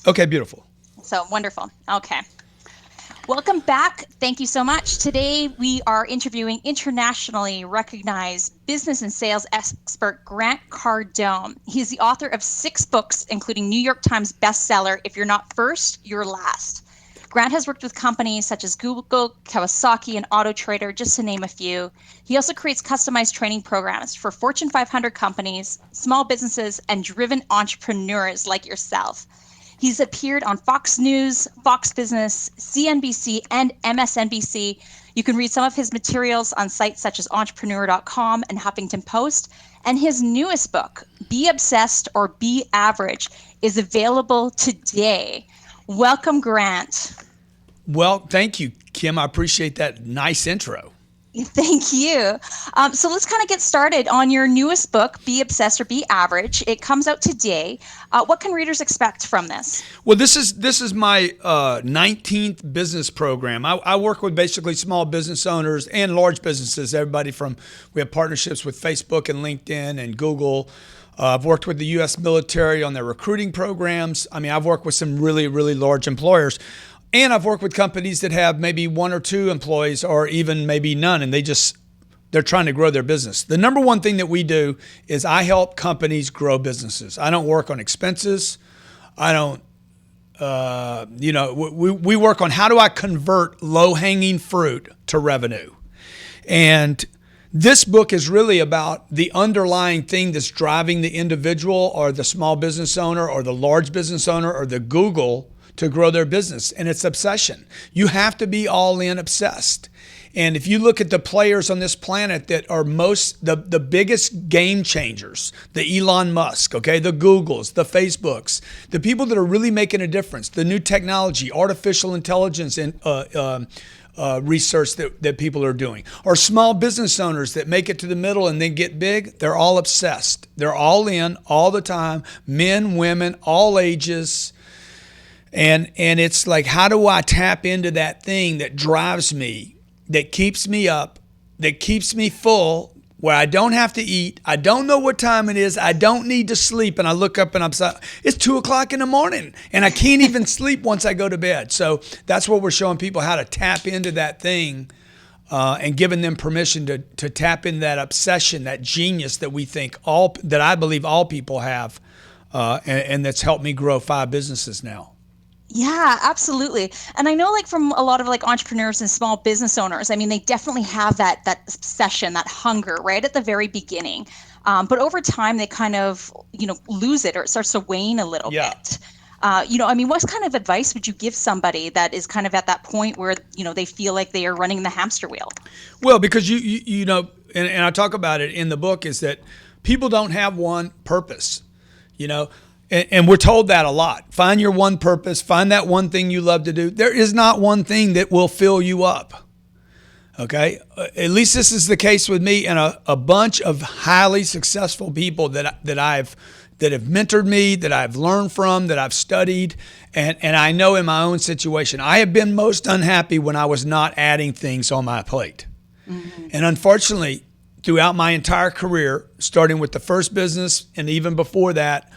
Okay, beautiful. So wonderful. Okay. Welcome back. Thank you so much. Today we are interviewing internationally recognized business and sales expert Grant Cardone. He's the author of 6 books, including New York Times bestseller, If You're Not First, You're Last. Grant has worked with companies such as Google, Kawasaki, and AutoTrader, just to name a few. He also creates customized training programs for Fortune 500 companies, small businesses, and driven entrepreneurs like yourself. He's appeared on Fox News, Fox Business, CNBC, and MSNBC. You can read some of his materials on sites such as entrepreneur.com and Huffington Post. And his newest book, Be Obsessed or Be Average, is available today. Welcome, Grant. Well, thank you, Kim. I appreciate that nice intro. Thank you. So let's kind of get started on your newest book, Be Obsessed or Be Average. It comes out today. What can readers expect from this? Well, this is my 19th business program. I work with basically small business owners and large businesses. Everybody from we have partnerships with Facebook and LinkedIn and Google. I've worked with the U.S. military on their recruiting programs. I mean, I've worked with some really, really large employers. And I've worked with companies that have maybe 1 or 2 employees or even maybe none, and they're trying to grow their business. The number one thing that we do is I help companies grow businesses. I don't work on expenses. I don't, we work on how do I convert low-hanging fruit to revenue. And this book is really about the underlying thing that's driving the individual or the small business owner or the large business owner or the Google to grow their business, and it's obsession. You have to be all in obsessed. And if you look at the players on this planet that are the biggest game changers, the Elon Musk, okay, the Googles, the Facebooks, the people that are really making a difference, the new technology, artificial intelligence and research that people are doing, or small business owners that make it to the middle and then get big, they're all obsessed. They're all in all the time, men, women, all ages. And it's like, how do I tap into that thing that drives me, that keeps me up, that keeps me full, where I don't have to eat, I don't know what time it is, I don't need to sleep, and I look up and it's 2 o'clock in the morning, and I can't even sleep once I go to bed. So that's what we're showing people, how to tap into that thing and giving them permission to tap into that obsession, that genius that that I believe all people have, and that's helped me grow 5 businesses now. Yeah, absolutely. And I know like from a lot of like entrepreneurs and small business owners, I mean, they definitely have that obsession, that hunger right at the very beginning. But over time, they kind of, lose it, or it starts to wane a little bit. I mean, what kind of advice would you give somebody that is kind of at that point where, they feel like they are running the hamster wheel? Well, because and I talk about it in the book, is that people don't have one purpose, And we're told that a lot. Find your one purpose. Find that one thing you love to do. There is not one thing that will fill you up. Okay? At least this is the case with me and a bunch of highly successful people that have mentored me, that I've learned from, that I've studied, and I know in my own situation, I have been most unhappy when I was not adding things on my plate. Mm-hmm. And unfortunately, throughout my entire career, starting with the first business and even before that,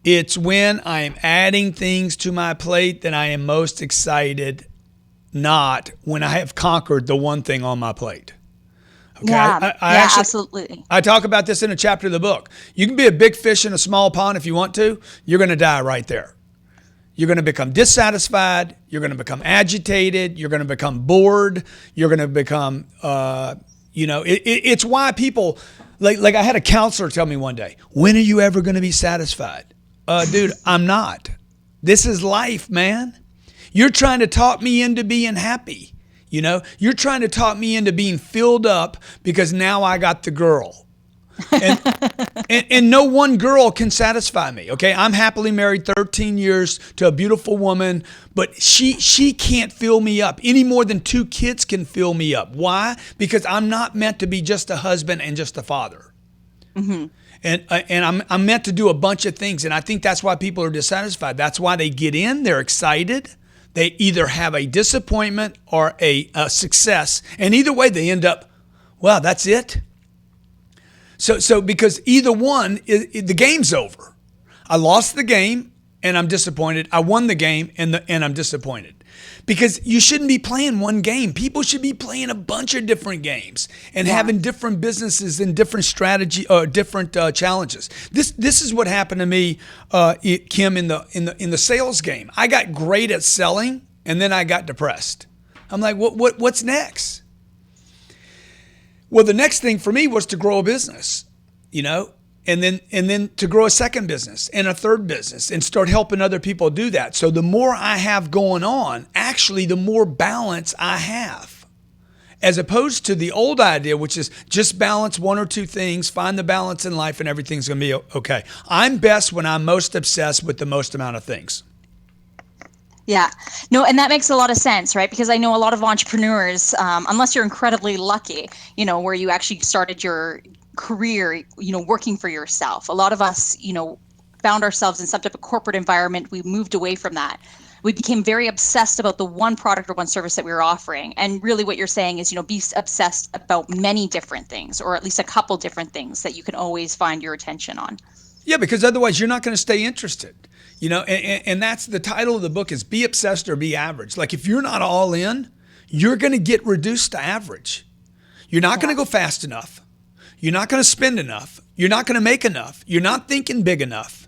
it's when I am adding things to my plate that I am most excited, not when I have conquered the one thing on my plate. Okay? Yeah, absolutely. I talk about this in a chapter of the book. You can be a big fish in a small pond if you want to. You're going to die right there. You're going to become dissatisfied. You're going to become agitated. You're going to become bored. You're going to become, it's why people, like I had a counselor tell me one day, when are you ever going to be satisfied? Dude, I'm not. This is life, man. You're trying to talk me into being happy. You're trying to talk me into being filled up because now I got the girl. And no one girl can satisfy me. Okay, I'm happily married 13 years to a beautiful woman, but she can't fill me up any more than 2 kids can fill me up. Why? Because I'm not meant to be just a husband and just a father. Mm-hmm. And I'm meant to do a bunch of things, and I think that's why people are dissatisfied. That's why they get in, they're excited. They either have a disappointment or a success, and either way they end up, wow, that's it. So because either one, the game's over. I lost the game. and I'm disappointed. I won the game and I'm disappointed. Because you shouldn't be playing one game. People should be playing a bunch of different games and having different businesses and different strategy or different challenges. This is what happened to me, Kim, in the sales game. I got great at selling, and then I got depressed. I'm like, what's next? Well, the next thing for me was to grow a business, and then to grow a second business and a third business and start helping other people do that. So the more I have going on, actually, the more balance I have, as opposed to the old idea, which is just balance one or two things, find the balance in life, and everything's going to be okay. I'm best when I'm most obsessed with the most amount of things. Yeah, no, and that makes a lot of sense, right? Because I know a lot of entrepreneurs, unless you're incredibly lucky, where you actually started your career, working for yourself. A lot of us, found ourselves in some type of corporate environment. We moved away from that. We became very obsessed about the one product or one service that we were offering. And really what you're saying is, be obsessed about many different things, or at least a couple different things that you can always find your attention on. Yeah, because otherwise you're not going to stay interested. And that's the title of the book is Be Obsessed or Be Average. Like if you're not all in, you're going to get reduced to average. You're not going to go fast enough. You're not going to spend enough. You're not going to make enough. You're not thinking big enough.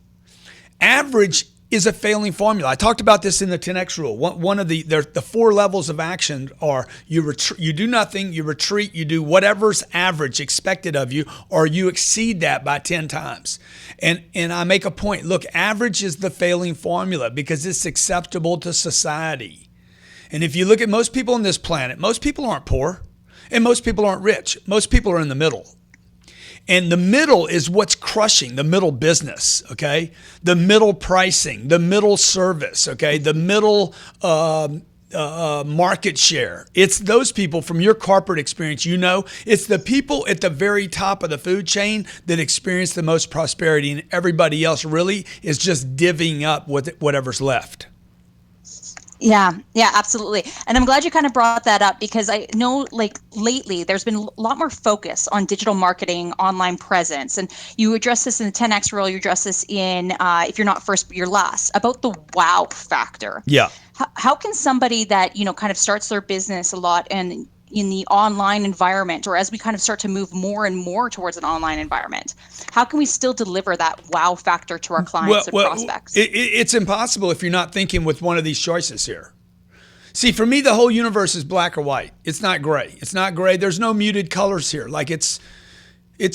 Average is a failing formula. I talked about this in the 10X rule. One of the 4 levels of action are you do nothing, you retreat, you do whatever's average expected of you, or you exceed that by 10 times. And I make a point. Look, average is the failing formula because it's acceptable to society. And if you look at most people on this planet, most people aren't poor and most people aren't rich. Most people are in the middle. And the middle is what's crushing, the middle business, okay? The middle pricing, the middle service, okay? The middle market share. It's those people from your corporate experience, it's the people at the very top of the food chain that experience the most prosperity, and everybody else really is just divvying up whatever's left. Yeah, absolutely. And I'm glad you kind of brought that up because I know lately there's been a lot more focus on digital marketing, online presence. And you address this in the 10X rule, you address this in if you're not first, but you're last, about the wow factor. Yeah. How can somebody that, kind of starts their business a lot and in the online environment, or as we kind of start to move more and more towards an online environment, how can we still deliver that wow factor to our clients and prospects? It's impossible if you're not thinking with one of these choices here. See, for me, the whole universe is black or white. It's not gray. It's not gray. There's no muted colors here. Like it's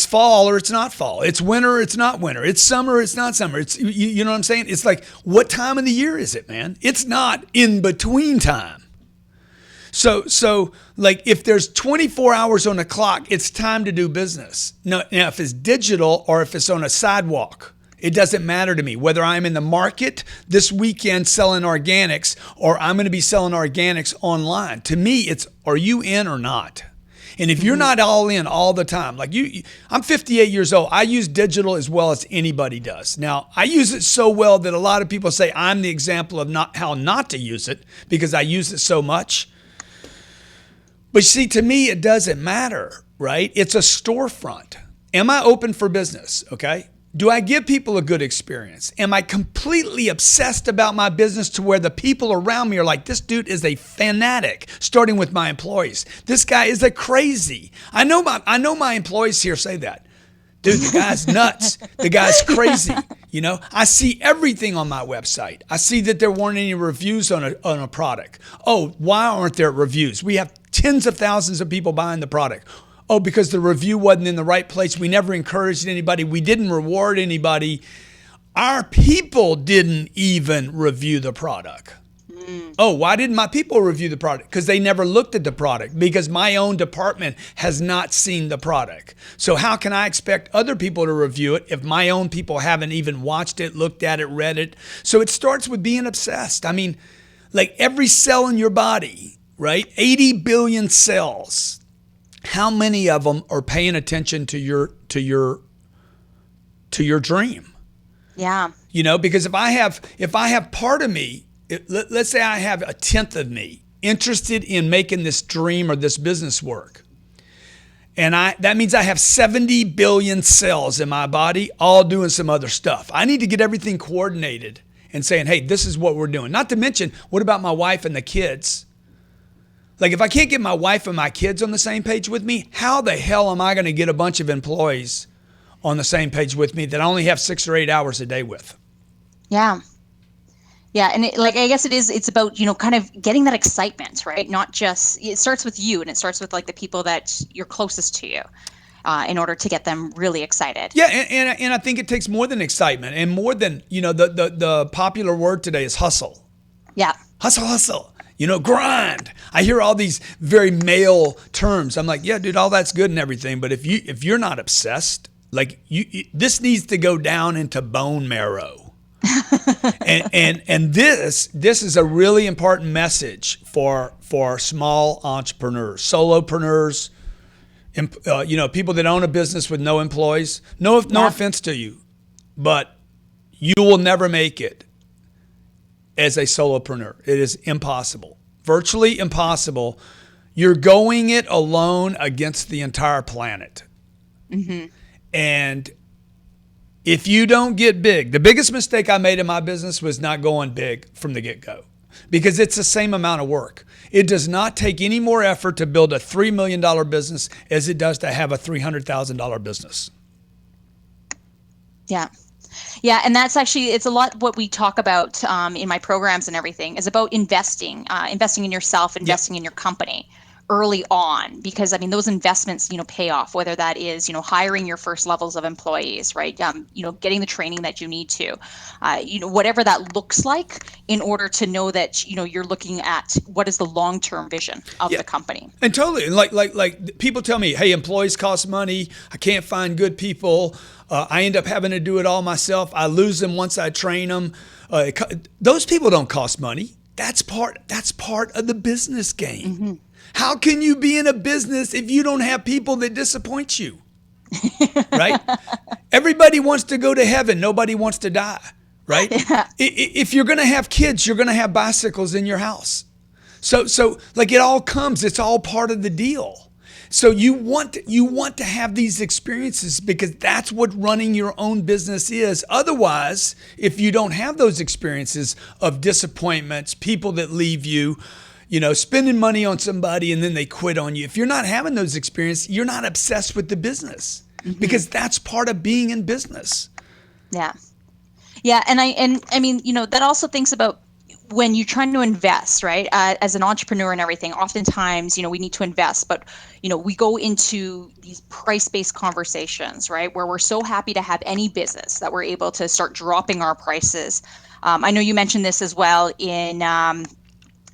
fall or it's not fall. It's winter or it's not winter. It's summer or it's not summer. It's you know what I'm saying? It's like, what time of the year is it, man? It's not in between time. So like if there's 24 hours on the clock, it's time to do business. Now, if it's digital or if it's on a sidewalk, it doesn't matter to me whether I'm in the market this weekend selling organics or I'm going to be selling organics online. To me, it's are you in or not? And if you're not all in all the time, like I'm 58 years old. I use digital as well as anybody does. Now, I use it so well that a lot of people say I'm the example of how not to use it because I use it so much. But see, to me, it doesn't matter, right? It's a storefront. Am I open for business? Okay. Do I give people a good experience? Am I completely obsessed about my business to where the people around me are like, this dude is a fanatic, starting with my employees. This guy is a crazy. I know my employees here say that. Dude, the guy's nuts. The guy's crazy. I see everything on my website. I see that there weren't any reviews on a product. Oh, why aren't there reviews? We have tens of thousands of people buying the product. Oh, because the review wasn't in the right place. We never encouraged anybody. We didn't reward anybody. Our people didn't even review the product. Oh, why didn't my people review the product? Because they never looked at the product, because my own department has not seen the product. So how can I expect other people to review it if my own people haven't even watched it, looked at it, read it? So it starts with being obsessed. I mean, like every cell in your body, right? 80 billion cells. How many of them are paying attention to your dream? Yeah. Because if I have part of me, let's say I have a tenth of me interested in making this dream or this business work. And that means I have 70 billion cells in my body all doing some other stuff. I need to get everything coordinated and saying, hey, this is what we're doing. Not to mention, what about my wife and the kids? Like, if I can't get my wife and my kids on the same page with me, how the hell am I going to get a bunch of employees on the same page with me that I only have 6 or 8 hours a day with? Yeah. Yeah. And I guess it's about, kind of getting that excitement, right? Not just, it starts with you, and it starts with like the people that you're closest to you. In order to get them really excited. Yeah, and I think it takes more than excitement, and more than, the popular word today is hustle. Yeah. Hustle. Grind. I hear all these very male terms. I'm like, yeah, dude, all that's good and everything, but if you're not obsessed, like this needs to go down into bone marrow. and this is a really important message for small entrepreneurs, solopreneurs, people that own a business with no employees. No offense to you, but you will never make it as a solopreneur. It is impossible, virtually impossible. You're going it alone against the entire planet. Mm-hmm. And if you don't get big, the biggest mistake I made in my business was not going big from the get-go, because it's the same amount of work. It does not take any more effort to build a $3 million business as it does to have a $300,000 business. Yeah. Yeah. And that's actually, it's a lot what we talk about in my programs and everything is about investing in yourself, investing in your company early on, because those investments, pay off, whether that is, hiring your first levels of employees, right? Getting the training that you need to, whatever that looks like, in order to know that, you're looking at what is the long-term vision of the company. And totally. Like people tell me, hey, employees cost money. I can't find good people. I end up having to do it all myself. I lose them once I train them. Those people don't cost money. That's part of the business game. Mm-hmm. How can you be in a business if you don't have people that disappoint you? Right? Everybody wants to go to heaven. Nobody wants to die. Right? Yeah. If you're going to have kids, you're going to have bicycles in your house. So like it all comes. It's all part of the deal. So you want to have these experiences, because that's what running your own business is. Otherwise, if you don't have those experiences of disappointments, people that leave you, spending money on somebody and then they quit on you. If you're not having those experiences, you're not obsessed with the business, mm-hmm. because that's part of being in business. Yeah. Yeah. And I mean, that also thinks about when you're trying to invest, right? As an entrepreneur and everything, oftentimes, we need to invest, but, we go into these price-based conversations, right? Where we're so happy to have any business that we're able to start dropping our prices. I know you mentioned this as well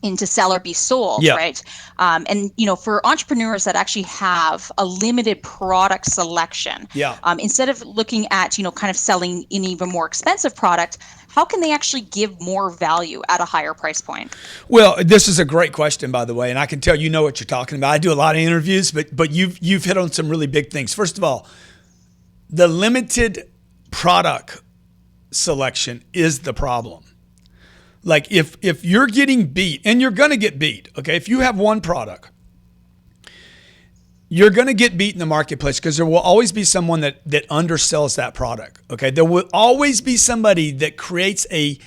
into sell or be sold, yeah. Right? And for entrepreneurs that actually have a limited product selection, yeah. Instead of looking at kind of selling an even more expensive product, how can they actually give more value at a higher price point? Well, this is a great question, by the way, and I can tell you know what you're talking about. I do a lot of interviews, but you've hit on some really big things. First of all, the limited product selection is the problem. Like if you're getting beat, and you're going to get beat, okay? If you have one product, you're going to get beat in the marketplace, because there will always be someone that undersells that product, okay? There will always be somebody that creates a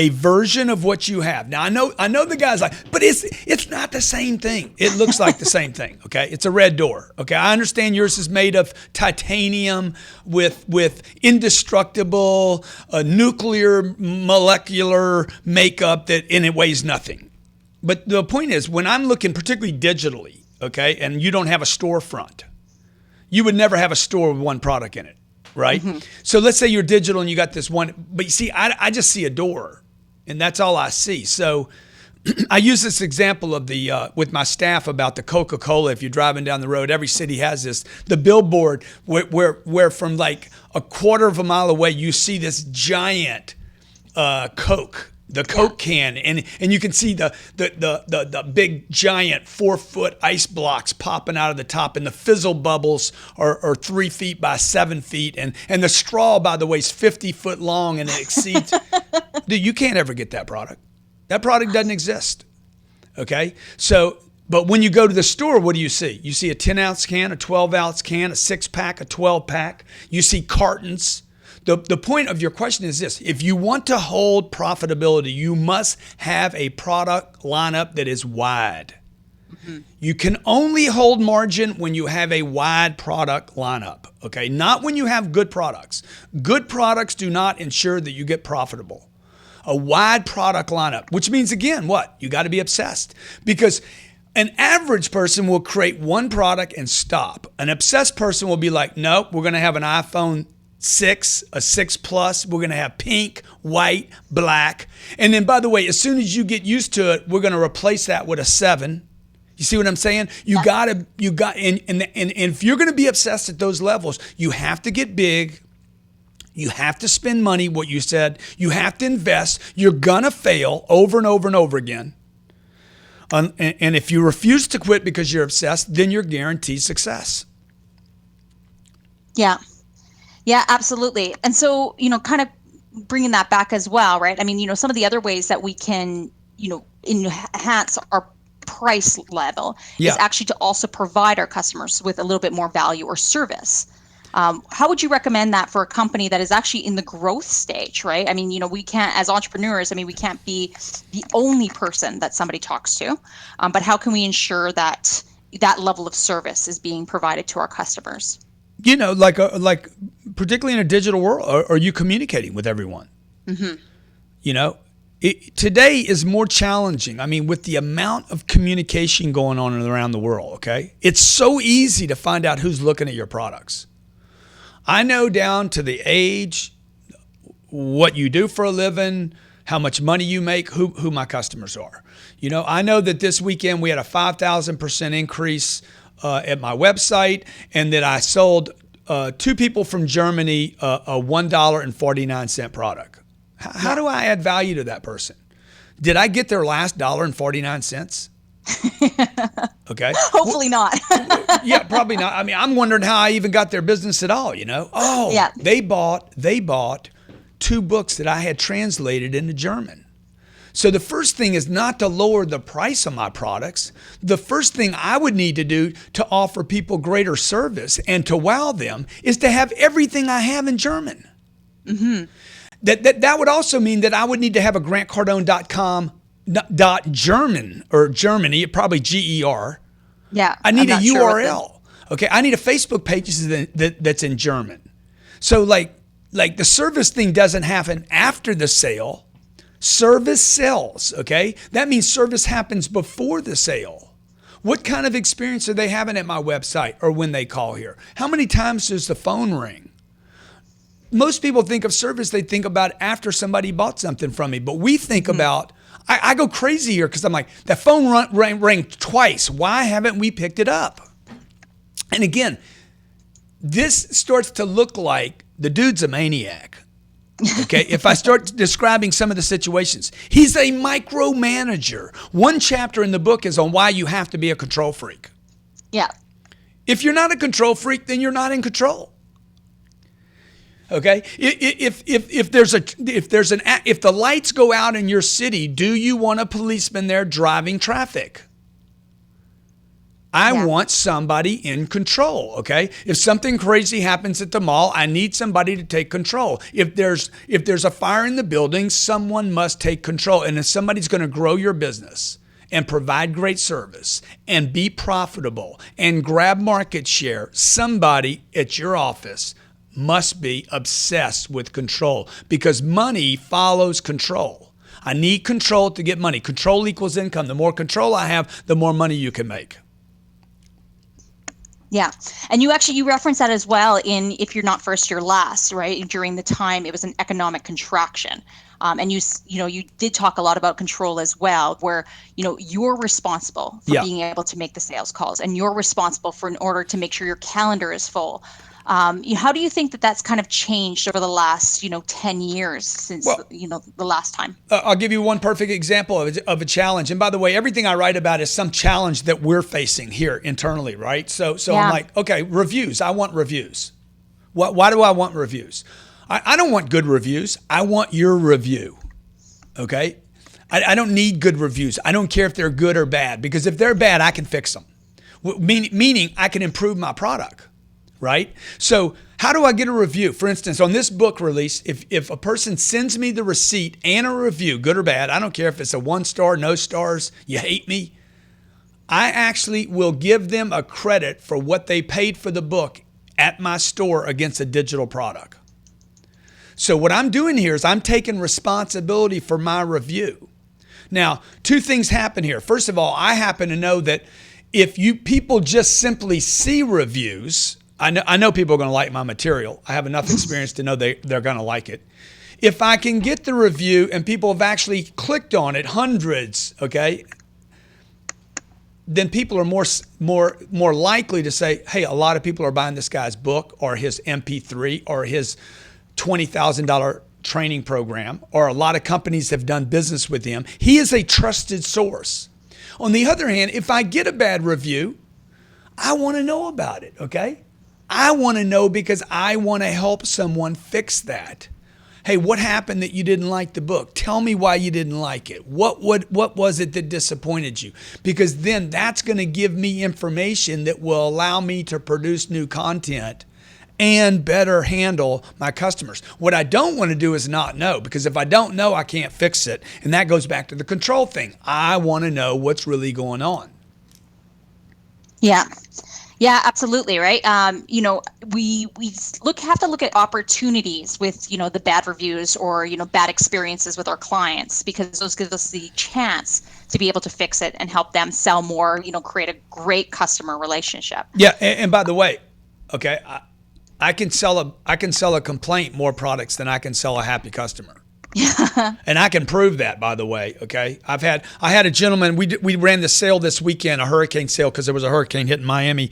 version of what you have. Now, I know the guy's like, but it's not the same thing. It looks like the same thing, okay? It's a red door, okay? I understand yours is made of titanium with indestructible nuclear molecular makeup and it weighs nothing. But the point is, when I'm looking particularly digitally, okay, and you don't have a storefront, you would never have a store with one product in it, right? Mm-hmm. So let's say you're digital and you got this one, but you see, I just see a door. And that's all I see. So I use this example of with my staff about the Coca-Cola. If you're driving down the road, every city has this. The billboard where from like a quarter of a mile away, you see this giant Coke, the Coke can, and you can see the big giant 4-foot ice blocks popping out of the top, and the fizzle bubbles are 3 feet by 7 feet, and the straw, by the way, is 50 foot long, and it exceeds. Dude, you can't ever get that product. That product doesn't exist. Okay, so. But when you go to the store, what do you see? You see a 10-ounce can, a 12-ounce can, a 6-pack, a 12-pack. You see cartons. the point of your question is this: if you want to hold profitability, you must have a product lineup that is wide. You can only hold margin when you have a wide product lineup, okay? Not when you have good products. Good products do not ensure that you get profitable. A wide product lineup, which means, again, what? You got to be obsessed, because an average person will create one product and stop. An obsessed person will be like, nope, we're going to have an iPhone 6, a 6 Plus. We're going to have pink, white, black. And then, by the way, as soon as you get used to it, we're going to replace that with a 7. You see what I'm saying? And if you're going to be obsessed at those levels, you have to get big. You have to spend money, what you said. You have to invest. You're going to fail over and over and over again. And if you refuse to quit because you're obsessed, then you're guaranteed success. Yeah. Yeah, absolutely. And so, kind of bringing that back as well, right? I mean, some of the other ways that we can, enhance our price level is actually to also provide our customers with a little bit more value or service. How would you recommend that for a company that is actually in the growth stage, right? I mean, we can't, as entrepreneurs, we can't be the only person that somebody talks to, but how can we ensure that that level of service is being provided to our customers? Like particularly in a digital world, are you communicating with everyone? Today is more challenging. I mean, with the amount of communication going on around the world, okay? It's so easy to find out who's looking at your products. I know down to the age, what you do for a living, how much money you make, who my customers are. I know that this weekend we had a 5,000% increase at my website, and that I sold 2 people from Germany a $1.49 product. How do I add value to that person? Did I get their last $1.49? Okay. Hopefully not. Yeah, probably not. I mean, I'm wondering how I even got their business at all, Oh, yeah. They bought 2 books that I had translated into German. So the first thing is not to lower the price of my products. The first thing I would need to do to offer people greater service and to wow them is to have everything I have in German. That would also mean that I would need to have a grantcardone.com .German or Germany, probably GER. Yeah. I need a URL. Okay. I need a Facebook page that's in German. So like the service thing doesn't happen after the sale. Service sells. Okay. That means service happens before the sale. What kind of experience are they having at my website or when they call here? How many times does the phone ring? Most people think of service, they think about after somebody bought something from me, but we think about, I go crazy here because I'm like, that phone rang twice. Why haven't we picked it up? And again, this starts to look like the dude's a maniac. Okay, if I start describing some of the situations, he's a micromanager. One chapter in the book is on why you have to be a control freak. Yeah. If you're not a control freak, then you're not in control. Okay, if the lights go out in your city, do you want a policeman there driving traffic? I want somebody in control. Okay, if something crazy happens at the mall, I need somebody to take control. If there's a fire in the building, someone must take control. And if somebody's going to grow your business and provide great service and be profitable and grab market share, somebody at your office must be obsessed with control, because money follows control. I need control to get money. Control equals income. The more control I have, the more money you can make. Yeah. And you reference that as well in If You're Not First, You're Last, right? During the time it was an economic contraction. And you did talk a lot about control as well, where, you're responsible for being able to make the sales calls, and you're responsible in order to make sure your calendar is full. How do you think that that's kind of changed over the last, 10 years since, the last time? I'll give you one perfect example of a challenge. And by the way, everything I write about is some challenge that we're facing here internally, right? So I'm like, okay, reviews. I want reviews. Why do I want reviews? I don't want good reviews. I want your review, okay? I don't need good reviews. I don't care if they're good or bad, because if they're bad, I can fix them. Meaning I can improve my product. right? So how do I get a review? For instance, on this book release, if a person sends me the receipt and a review, good or bad, I don't care if it's a 1 star, no stars, you hate me, I actually will give them a credit for what they paid for the book at my store against a digital product. So what I'm doing here is I'm taking responsibility for my review. Now, 2 things happen here. First of all, I happen to know that if people just simply see reviews, I know people are going to like my material. I have enough experience to know they're going to like it. If I can get the review and people have actually clicked on it, hundreds, okay, then people are more likely to say, hey, a lot of people are buying this guy's book or his MP3 or his $20,000 training program, or a lot of companies have done business with him. He is a trusted source. On the other hand, if I get a bad review, I want to know about it, okay? I want to know because I want to help someone fix that. Hey, what happened that you didn't like the book? Tell me why you didn't like it. What was it that disappointed you? Because then that's going to give me information that will allow me to produce new content and better handle my customers. What I don't want to do is not know, because if I don't know, I can't fix it. And that goes back to the control thing. I want to know what's really going on. Yeah. Yeah, absolutely. Right. We have to look at opportunities with, the bad reviews or, bad experiences with our clients, because those give us the chance to be able to fix it and help them sell more, create a great customer relationship. Yeah. And by the way, okay, I can sell a complaint more products than I can sell a happy customer. Yeah. And I can prove that, by the way. Okay. I had a gentleman, we ran the sale this weekend, a hurricane sale, because there was a hurricane hitting Miami.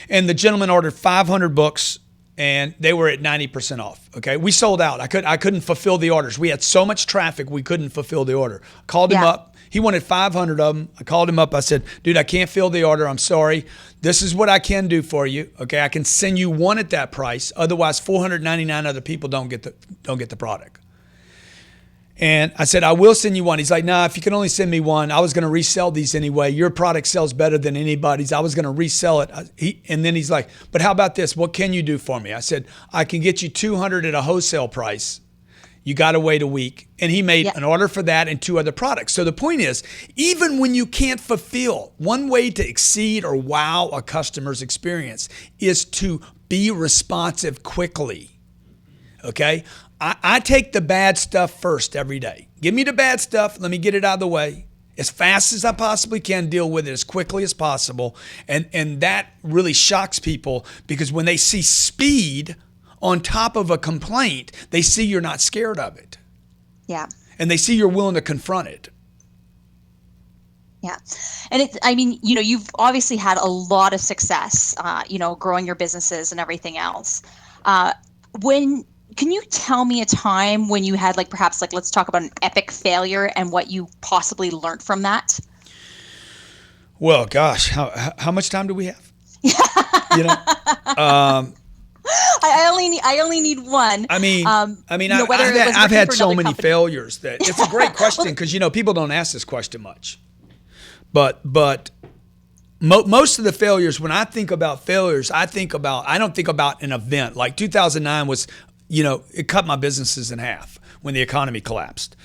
And the gentleman ordered 500 books and they were at 90% off. Okay. We sold out. I couldn't fulfill the orders. We had so much traffic, we couldn't fulfill the order. Called him up. He wanted 500 of them. I called him up. I said, dude, I can't fill the order. I'm sorry. This is what I can do for you. Okay. I can send you one at that price. Otherwise, 499 other people don't get the product. And I said, I will send you one. He's like, nah, if you can only send me one, I was going to resell these anyway. Your product sells better than anybody's. I was going to resell it. And then he's like, but how about this? What can you do for me? I said, I can get you 200 at a wholesale price. You got to wait a week. And he made an order for that and 2 other products. So the point is, even when you can't fulfill, one way to exceed or wow a customer's experience is to be responsive quickly. Okay? I take the bad stuff first every day. Give me the bad stuff. Let me get it out of the way as fast as I possibly can, deal with it as quickly as possible. And that really shocks people, because when they see speed on top of a complaint, they see you're not scared of it. Yeah. And they see you're willing to confront it. Yeah. And you've obviously had a lot of success, growing your businesses and everything else. Can you tell me a time when you had let's talk about an epic failure and what you possibly learned from that? Well, gosh, how much time do we have? I only need one. I've had so many failures that it's a great question, because people don't ask this question much. But most of the failures, when I think about failures, I don't think about an event. Like 2009 was, it cut my businesses in half when the economy collapsed.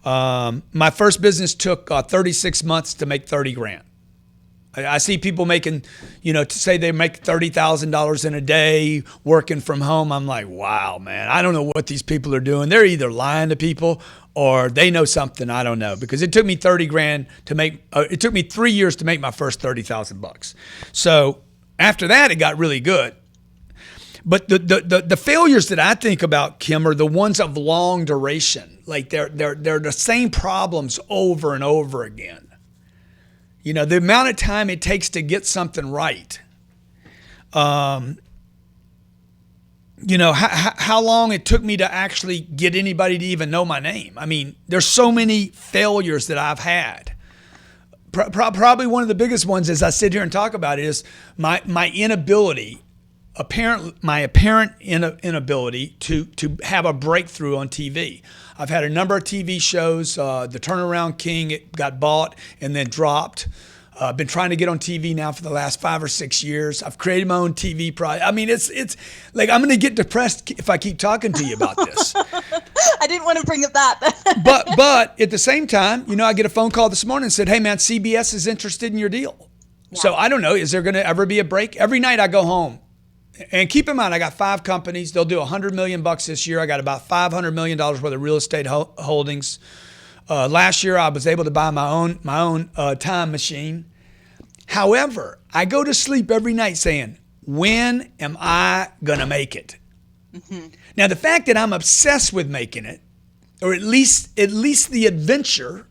Mm-hmm. My first business took 36 months to make 30 grand. I see people making, to say they make $30,000 in a day working from home. I'm like, wow, man, I don't know what these people are doing. They're either lying to people or they know something I don't know, because it took me 30 grand to make, it took me 3 years to make my first $30,000. So after that, it got really good. But the failures that I think about, Kim, are the ones of long duration. Like they're the same problems over and over again. The amount of time it takes to get something right. How long it took me to actually get anybody to even know my name. I mean, there's so many failures that I've had. Probably one of the biggest ones, as I sit here and talk about it, is my inability, my apparent inability to have a breakthrough on TV. I've had a number of TV shows. The Turnaround King, it got bought and then dropped. I've been trying to get on TV now for the last 5 or 6 years. I've created my own TV product. I mean, it's like I'm going to get depressed if I keep talking to you about this. I didn't want to bring up that. but at the same time, I get a phone call this morning and said, hey, man, CBS is interested in your deal. Yeah. So I don't know. Is there going to ever be a break? Every night I go home. And keep in mind, I got 5 companies. They'll do $100 million this year. I got about $500 million worth of real estate holdings. Last year, I was able to buy my own time machine. However, I go to sleep every night saying, when am I going to make it? Mm-hmm. Now, the fact that I'm obsessed with making it, or at least the adventure,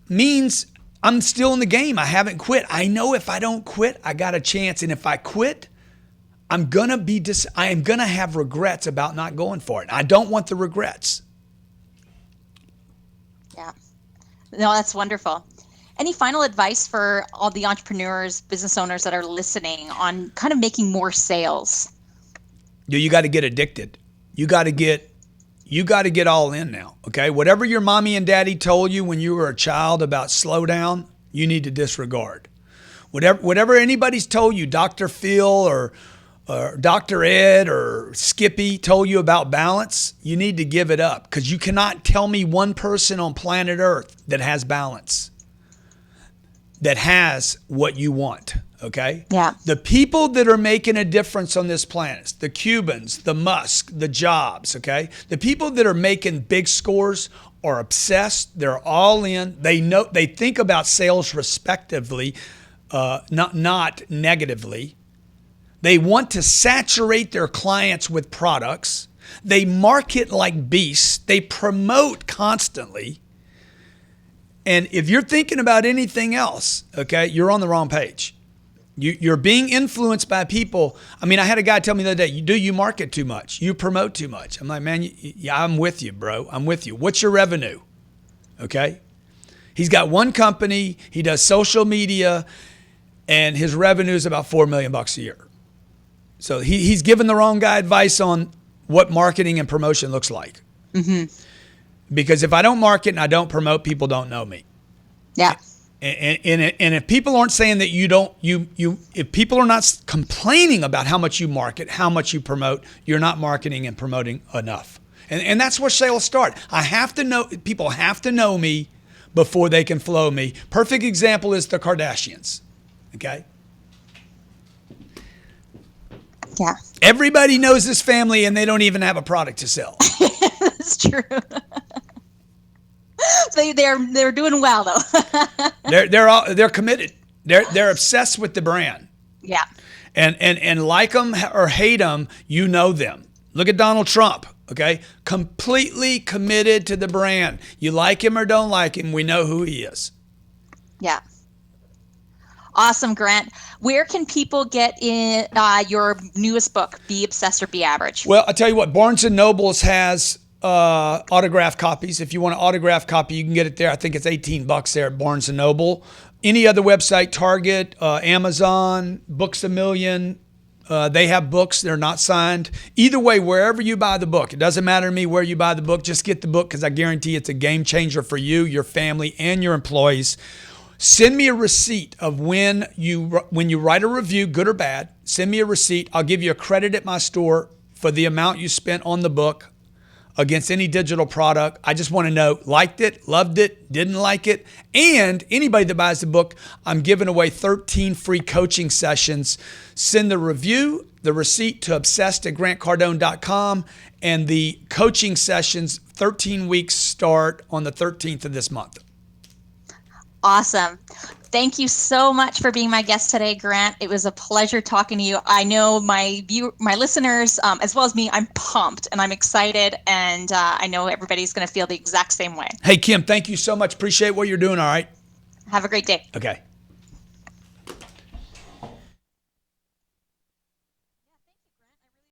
means I'm still in the game. I haven't quit. I know if I don't quit, I got a chance. And if I quit, I am gonna have regrets about not going for it. I don't want the regrets. Yeah. No, that's wonderful. Any final advice for all the entrepreneurs, business owners that are listening on kind of making more sales? You got to get addicted. You got to get all in now, okay? Whatever your mommy and daddy told you when you were a child about slow down, you need to disregard. Whatever anybody's told you, Dr. Phil or Dr. Ed or Skippy told you about balance, you need to give it up, because you cannot tell me one person on planet Earth that has balance, that has what you want. Okay? Yeah. The people that are making a difference on this planet, the Cubans, the Musk, the Jobs, okay? The people that are making big scores are obsessed. They're all in. They think about sales respectively, not negatively. They want to saturate their clients with products. They market like beasts. They promote constantly. And if you're thinking about anything else, okay, you're on the wrong page. You're being influenced by people. I mean, I had a guy tell me the other day, you market too much. You promote too much. I'm like, man, yeah, I'm with you, bro. I'm with you. What's your revenue? Okay. He's got one company. He does social media, and his revenue is about $4 million a year. So he's giving the wrong guy advice on what marketing and promotion looks like. Mm-hmm. Because if I don't market and I don't promote, people don't know me. Yeah. And if people aren't saying that if people are not complaining about how much you market, how much you promote, you're not marketing and promoting enough. And that's where sales start. People have to know me before they can flow me. Perfect example is the Kardashians. Okay? Yeah. Everybody knows this family and they don't even have a product to sell. That's true. They're doing well though. they're committed. They're obsessed with the brand. Yeah. And like them or hate them, you know them. Look at Donald Trump. Okay, completely committed to the brand. You like him or don't like him, we know who he is. Yeah. Awesome, Grant. Where can people get in your newest book, Be Obsessed or Be Average? Well, I'll tell you what, Barnes & Nobles has autograph copies. If you want an autograph copy, you can get it there. I think it's $18 there at Barnes & Noble. Any other website, Target, Amazon, Books A Million, they have books. They're not signed. Either way, wherever you buy the book, it doesn't matter to me where you buy the book. Just get the book, because I guarantee it's a game changer for you, your family, and your employees. Send me a receipt of when you write a review, good or bad. Send me a receipt. I'll give you a credit at my store for the amount you spent on the book against any digital product. I just want to know, liked it, loved it, didn't like it. And anybody that buys the book, I'm giving away 13 free coaching sessions. Send the review, the receipt to obsessed@grantcardone.com, and the coaching sessions, 13 weeks, start on the 13th of this month. Awesome. Thank you so much for being my guest today, Grant. It was a pleasure talking to you. I know my listeners, as well as me, I'm pumped and I'm excited, and I know everybody's going to feel the exact same way. Hey, Kim, thank you so much. Appreciate what you're doing, all right? Have a great day. Okay.